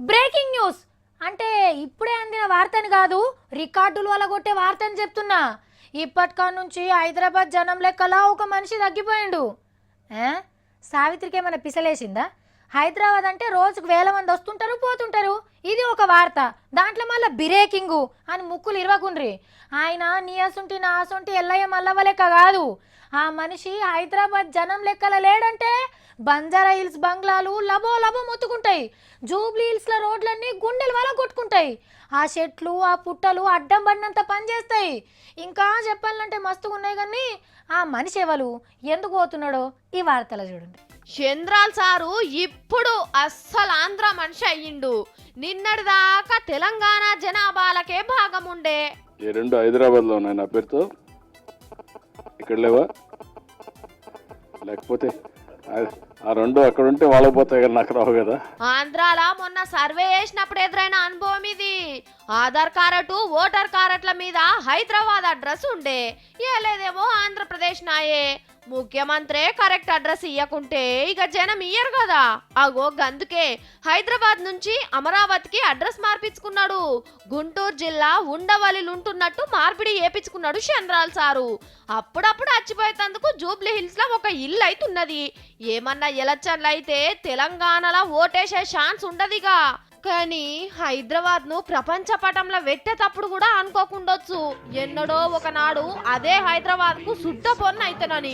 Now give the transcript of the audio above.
Breaking news అంటే ఇప్పుడే అందిన వార్తని కాదు, రికార్డులు వల్ల కొట్టే వార్తని చెప్తున్నా. ఇప్పటికా నుంచి హైదరాబాద్ జనం లెక్కలా ఒక మనిషి తగ్గిపోయిండు. సావిత్రికి ఏమైనా పిసలేసిందా? హైదరాబాద్ అంటే రోజుకు వేల మంది వస్తుంటారు పోతుంటారు, ఇది ఒక వార్త. దాంట్లో మళ్ళీ బ్రేకింగు అని ముక్కులు ఇరవకుండ్రి. ఆయన నీ అసొంటి నా అసొంటి ఎల్లయ్య మల్లవ్వ లెక్క కాదు. ఆ మనిషి హైదరాబాద్ జనం లెక్కల లేడంటే బంజారా హిల్స్ బంగ్లాలు లబో లబో మొత్తుకుంటాయి, జూబ్లీ హిల్స్ల రోడ్లన్నీ గుండెలు వల కొట్టుకుంటాయి, ఆ చెట్లు ఆ పుట్టలు అడ్డం పడినంత పని చేస్తాయి. ఇంకా చెప్పాలంటే మస్తుగా ఉన్నాయి. కానీ ఆ మనిషి ఎవరు, ఎందుకు పోతున్నాడో ఈ వార్తలో చూడండి. చంద్రాల్ సారు ఇప్పుడు అస్సలు ఆంధ్ర మనిషి అయ్యిండు. నిన్నటిదాకా తెలంగాణ జనాభాలకే భాగం ఉండే. ఈ రెండు హైదరాబాద్ లో ఉన్నాయి నా పేరుతో, ఇక్కడ లేవా? లేకపోతే ఆ రెండు అక్కడ ఉంటే వాళ్ళకి పోతాయి కదా, నాకు రావు కదా. ఆంధ్రాలో మొన్న సర్వే చేసినప్పుడు ఎదురైన అనుభవం ఇది. ఆధార్ కార్డు ఓటర్ కార్డుల మీద హైదరాబాద్ అడ్రస్ ఉండే, లేదేమో ఆంధ్రప్రదేశ్ నాయే. ముఖ్యమంత్రి కరెక్ట్ అడ్రస్ ఇయ్యకుంటే ఇక జనం ఇయ్యరు కదా. అగో గందుకే హైదరాబాద్ నుంచి అమరావతికి అడ్రస్ మార్పించుకున్నాడు. గుంటూరు జిల్లా ఉండవల్లిలుంటున్నట్టు మార్పిడి చేపించుకున్నాడు చంద్రాల్ సారు. అప్పుడప్పుడు అచ్చిపోయేందుకు జూబ్లీ హిల్స్ లో ఒక ఇల్లు అయితున్నది. ఏమన్నా ఎలక్షన్లు అయితే తెలంగాణలో ఓటేసే ఛాన్స్ ఉండదిగా. కానీ హైదరాబాద్ ను ప్రపంచ పటంలో పెట్టేటప్పుడు కూడా అనుకోకుండొచ్చు, ఎన్నడో ఒకనాడు అదే హైదరాబాద్ కు సుట్ట పొన్న అయితేనని.